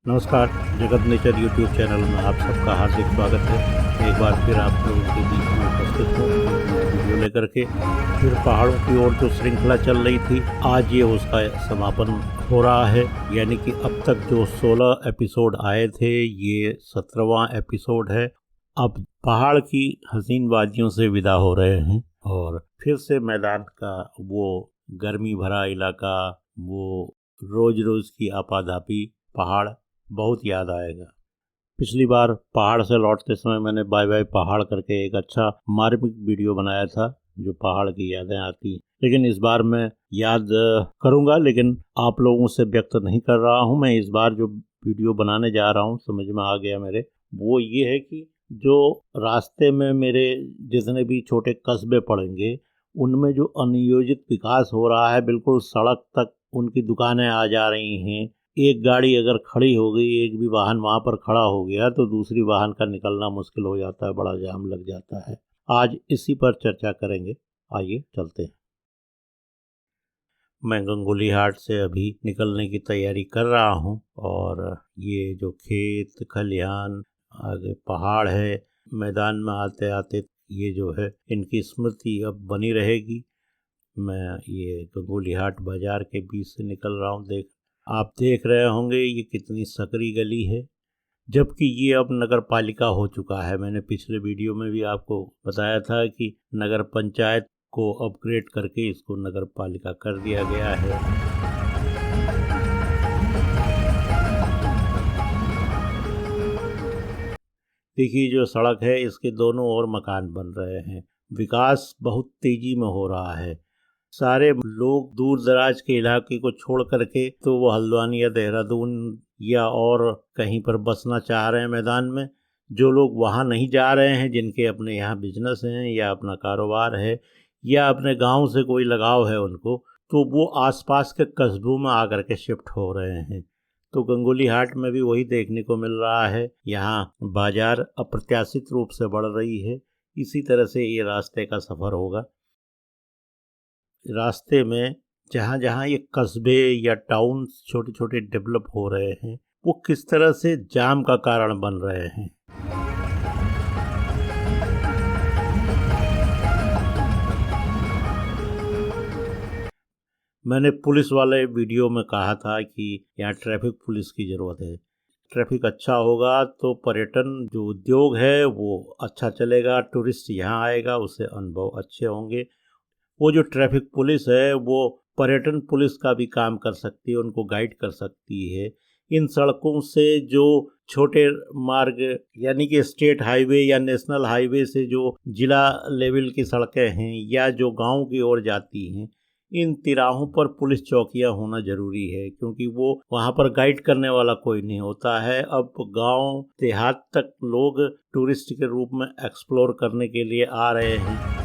नमस्कार। जगत nature YouTube channel में आप सबका हार्दिक स्वागत है। एक बार फिर आप लोगों के बीच में उपस्थित हूँ वीडियो लेकर के। फिर पहाड़ों की ओर जो श्रृंखला चल रही थी, आज ये उसका समापन हो रहा है। यानी कि अब तक जो 16 एपिसोड आए थे, ये 17वां एपिसोड है। अब पहाड़ की हसीन वादियों से विदा हो रहे हैं और फिर से मैदान का वो गर्मी भरा इलाका, वो रोज रोज की आपाधापी पहाड़ बहुत याद आएगा। पिछली बार पहाड़ से लौटते समय मैंने बाय बाय पहाड़ करके एक अच्छा मार्मिक वीडियो बनाया था, जो पहाड़ की यादें आती। लेकिन इस बार मैं याद करूंगा, लेकिन आप लोगों से व्यक्त नहीं कर रहा हूं। मैं इस बार जो वीडियो बनाने जा रहा हूं, समझ में आ गया मेरे, वो ये है कि जो रास्ते में मेरे जितने भी छोटे कस्बे पड़ेंगे, उनमें जो अनियोजित विकास हो रहा है, बिल्कुल सड़क तक उनकी दुकानें आ जा रही हैं। एक गाड़ी अगर खड़ी हो गई, एक भी वाहन वहाँ पर खड़ा हो गया, तो दूसरी वाहन का निकलना मुश्किल हो जाता है, बड़ा जाम लग जाता है। आज इसी पर चर्चा करेंगे। आइए चलते हैं। मैं गंगोली हाट से अभी निकलने की तैयारी कर रहा हूँ और ये जो खेत खलिहान, आगे पहाड़ है, मैदान में आते आते ये जो है, इनकी स्मृति अब बनी रहेगी। मैं ये गंगोली हाट बाजार के बीच से निकल रहा हूँ। आप देख रहे होंगे ये कितनी सकरी गली है, जबकि ये अब नगर पालिका हो चुका है। मैंने पिछले वीडियो में भी आपको बताया था कि नगर पंचायत को अपग्रेड करके इसको नगर पालिका कर दिया गया है। देखिए, जो सड़क है, इसके दोनों ओर मकान बन रहे हैं। विकास बहुत तेजी में हो रहा है। सारे लोग दूर दराज के इलाके को छोड़ करके तो वो हल्द्वानी या देहरादून या और कहीं पर बसना चाह रहे हैं मैदान में। जो लोग वहाँ नहीं जा रहे हैं, जिनके अपने यहाँ बिजनेस हैं या अपना कारोबार है या अपने गांव से कोई लगाव है उनको, तो वो आसपास के कस्बों में आकर के शिफ्ट हो रहे हैं। तो गंगोली हाट में भी वही देखने को मिल रहा है। यहाँ बाजार अप्रत्याशित रूप से बढ़ रही है। इसी तरह से ये रास्ते का सफ़र होगा। रास्ते में जहाँ जहाँ ये कस्बे या टाउन छोटे छोटे डेवलप हो रहे हैं, वो किस तरह से जाम का कारण बन रहे हैं। मैंने पुलिस वाले वीडियो में कहा था कि यहाँ ट्रैफिक पुलिस की ज़रूरत है। ट्रैफिक अच्छा होगा तो पर्यटन जो उद्योग है वो अच्छा चलेगा, टूरिस्ट यहाँ आएगा, उससे अनुभव अच्छे होंगे। वो जो ट्रैफिक पुलिस है, वो पर्यटन पुलिस का भी काम कर सकती है, उनको गाइड कर सकती है। इन सड़कों से जो छोटे मार्ग, यानी कि स्टेट हाईवे या नेशनल हाईवे से जो जिला लेवल की सड़कें हैं या जो गांव की ओर जाती हैं, इन तिराहों पर पुलिस चौकियां होना जरूरी है, क्योंकि वो वहाँ पर गाइड करने वाला कोई नहीं होता है। अब गांव देहात तक लोग टूरिस्ट के रूप में एक्सप्लोर करने के लिए आ रहे हैं।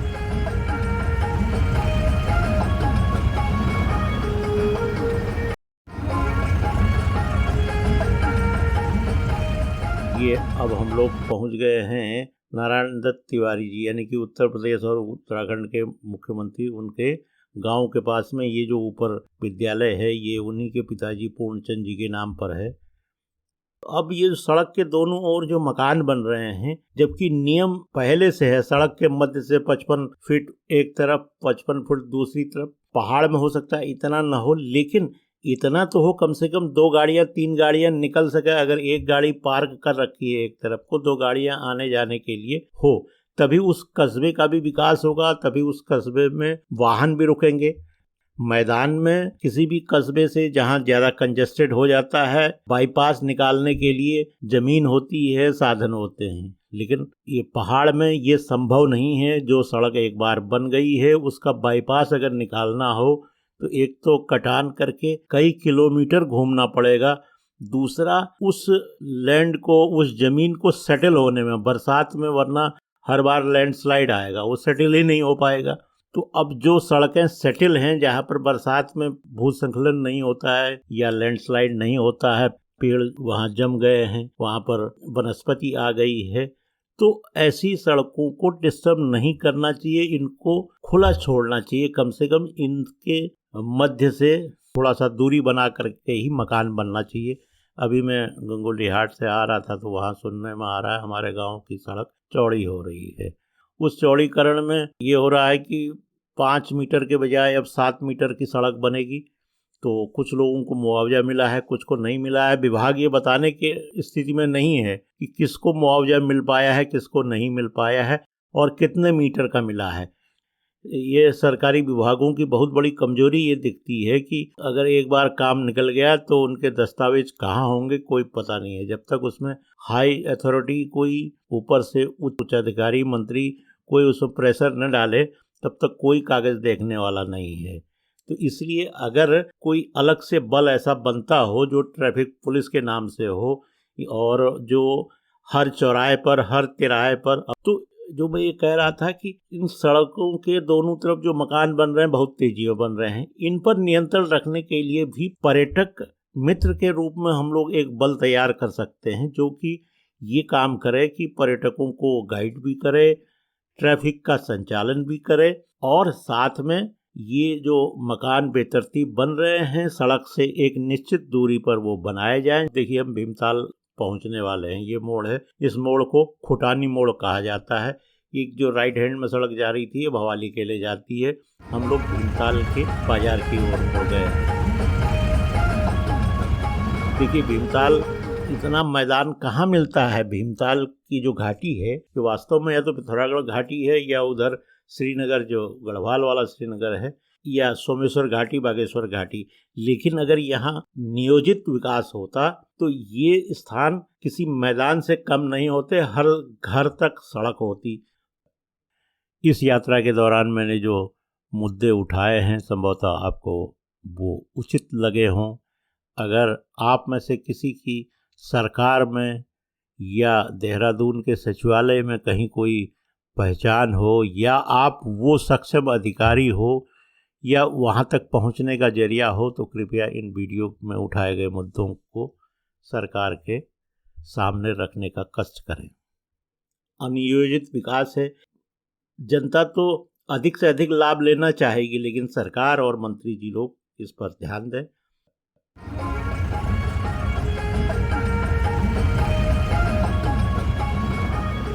ये अब हम लोग पहुंच गए हैं नारायण दत्त तिवारी जी, यानी कि उत्तर प्रदेश और उत्तराखंड के मुख्यमंत्री, उनके गांव के पास में ये जो ऊपर विद्यालय है, ये उन्हीं के पिताजी पूर्णचंद जी के नाम पर है। अब ये सड़क के दोनों ओर जो मकान बन रहे हैं, जबकि नियम पहले से है सड़क के मध्य से 55 फीट एक तरफ, 55 फुट दूसरी तरफ। पहाड़ में हो सकता है इतना न हो, लेकिन इतना तो हो, कम से कम 2 गाड़ियां 3 गाड़ियां निकल सके। अगर एक गाड़ी पार्क कर रखी है एक तरफ को, 2 गाड़ियां आने जाने के लिए हो, तभी उस कस्बे का भी विकास होगा, तभी उस कस्बे में वाहन भी रुकेंगे। मैदान में किसी भी कस्बे से जहाँ ज़्यादा कंजेस्टेड हो जाता है, बाईपास निकालने के लिए ज़मीन होती है, साधन होते हैं, लेकिन ये पहाड़ में ये संभव नहीं है। जो सड़क एक बार बन गई है, उसका बाईपास अगर निकालना हो तो एक तो कटान करके कई किलोमीटर घूमना पड़ेगा, दूसरा उस लैंड को, उस ज़मीन को सेटल होने में, बरसात में वरना हर बार लैंडस्लाइड आएगा, वो सेटल ही नहीं हो पाएगा। तो अब जो सड़कें सेटल हैं, जहाँ पर बरसात में भूस्खलन नहीं होता है या लैंडस्लाइड नहीं होता है, पेड़ वहाँ जम गए हैं, वहाँ पर वनस्पति आ गई है, तो ऐसी सड़कों को डिस्टर्ब नहीं करना चाहिए, इनको खुला छोड़ना चाहिए। कम से कम इनके मध्य से थोड़ा सा दूरी बना करके ही मकान बनना चाहिए। अभी मैं गंगोली हाट से आ रहा था तो वहाँ सुनने में आ रहा है हमारे गांव की सड़क चौड़ी हो रही है। उस चौड़ीकरण में ये हो रहा है कि 5 मीटर के बजाय अब 7 मीटर की सड़क बनेगी। तो कुछ लोगों को मुआवजा मिला है, कुछ को नहीं मिला है। विभाग ये बताने की स्थिति में नहीं है कि किसको मुआवजा मिल पाया है, किसको नहीं मिल पाया है और कितने मीटर का मिला है। ये सरकारी विभागों की बहुत बड़ी कमजोरी ये दिखती है कि अगर एक बार काम निकल गया तो उनके दस्तावेज कहाँ होंगे कोई पता नहीं है। जब तक उसमें हाई अथॉरिटी, कोई ऊपर से उच्च अधिकारी, मंत्री कोई उसमें प्रेशर न डाले, तब तक कोई कागज देखने वाला नहीं है। तो इसलिए अगर कोई अलग से बल ऐसा बनता हो जो ट्रैफिक पुलिस के नाम से हो और जो हर चौराहे पर, हर तिराहे पर, अब तो जो मैं ये कह रहा था कि इन सड़कों के दोनों तरफ जो मकान बन रहे हैं बहुत तेजी में बन रहे हैं, इन पर नियंत्रण रखने के लिए भी पर्यटक मित्र के रूप में हम लोग एक बल तैयार कर सकते हैं जो कि ये काम करे कि पर्यटकों को गाइड भी करे, ट्रैफिक का संचालन भी करे और साथ में ये जो मकान बेतरतीब बन रहे हैं सड़क से एक निश्चित दूरी पर वो बनाए जाएं। देखिए हम भीमताल पहुंचने वाले हैं, ये मोड़ है, इस मोड़ को खुटानी मोड़ कहा जाता है। एक जो राइट हैंड में सड़क जा रही थी ये भवाली के लिए जाती है। हम लोग भीमताल के बाजार की ओर मुड़ गए हैं। देखिए भीमताल इतना मैदान कहाँ मिलता है। भीमताल की जो घाटी है जो वास्तव में या तो पिथौरागढ़ घाटी है या उधर श्रीनगर जो गढ़वाल वाला श्रीनगर है या सोमेश्वर घाटी, बागेश्वर घाटी, लेकिन अगर यहाँ नियोजित विकास होता तो ये स्थान किसी मैदान से कम नहीं होते, हर घर तक सड़क होती। इस यात्रा के दौरान मैंने जो मुद्दे उठाए हैं संभवतः आपको वो उचित लगे हों। अगर आप में से किसी की सरकार में या देहरादून के सचिवालय में कहीं कोई पहचान हो या आप वो सक्षम अधिकारी हो या वहाँ तक पहुँचने का जरिया हो तो कृपया इन वीडियो में उठाए गए मुद्दों को सरकार के सामने रखने का कष्ट करें। अनियोजित विकास है, जनता तो अधिक से अधिक लाभ लेना चाहेगी, लेकिन सरकार और मंत्री जी लोग इस पर ध्यान दें।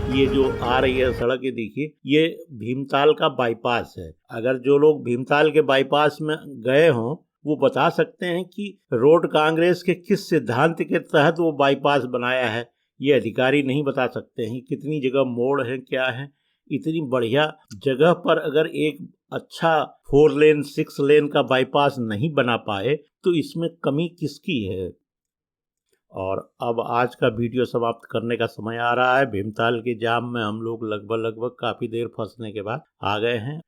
ये जो आ रही है सड़क, ये देखिए ये भीमताल का बाईपास है। अगर जो लोग भीमताल के बाईपास में गए हों वो बता सकते हैं कि रोड कांग्रेस के किस सिद्धांत के तहत वो बाईपास बनाया है। ये अधिकारी नहीं बता सकते हैं। कितनी जगह मोड़ है, क्या है। इतनी बढ़िया जगह पर अगर एक अच्छा 4 लेन 6 लेन का बाईपास नहीं बना पाए तो इसमें कमी किसकी है। और अब आज का वीडियो समाप्त करने का समय आ रहा है। भीमताल के जाम में हम लोग लगभग काफ़ी देर फंसने के बाद आ गए हैं।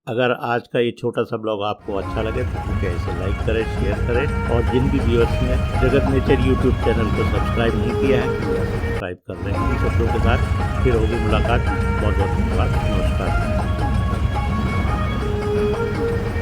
अगर आज का ये छोटा सा ब्लॉग आपको अच्छा लगे तो कृपया इसे लाइक करें, शेयर करें और जिन भी व्यूअर्स ने जगत नेचर यूट्यूब चैनल को सब्सक्राइब नहीं किया है तो सब्सक्राइब कर लें। इन शब्दों के साथ फिर होगी मुलाकात। बहुत बहुत धन्यवाद। नमस्कार।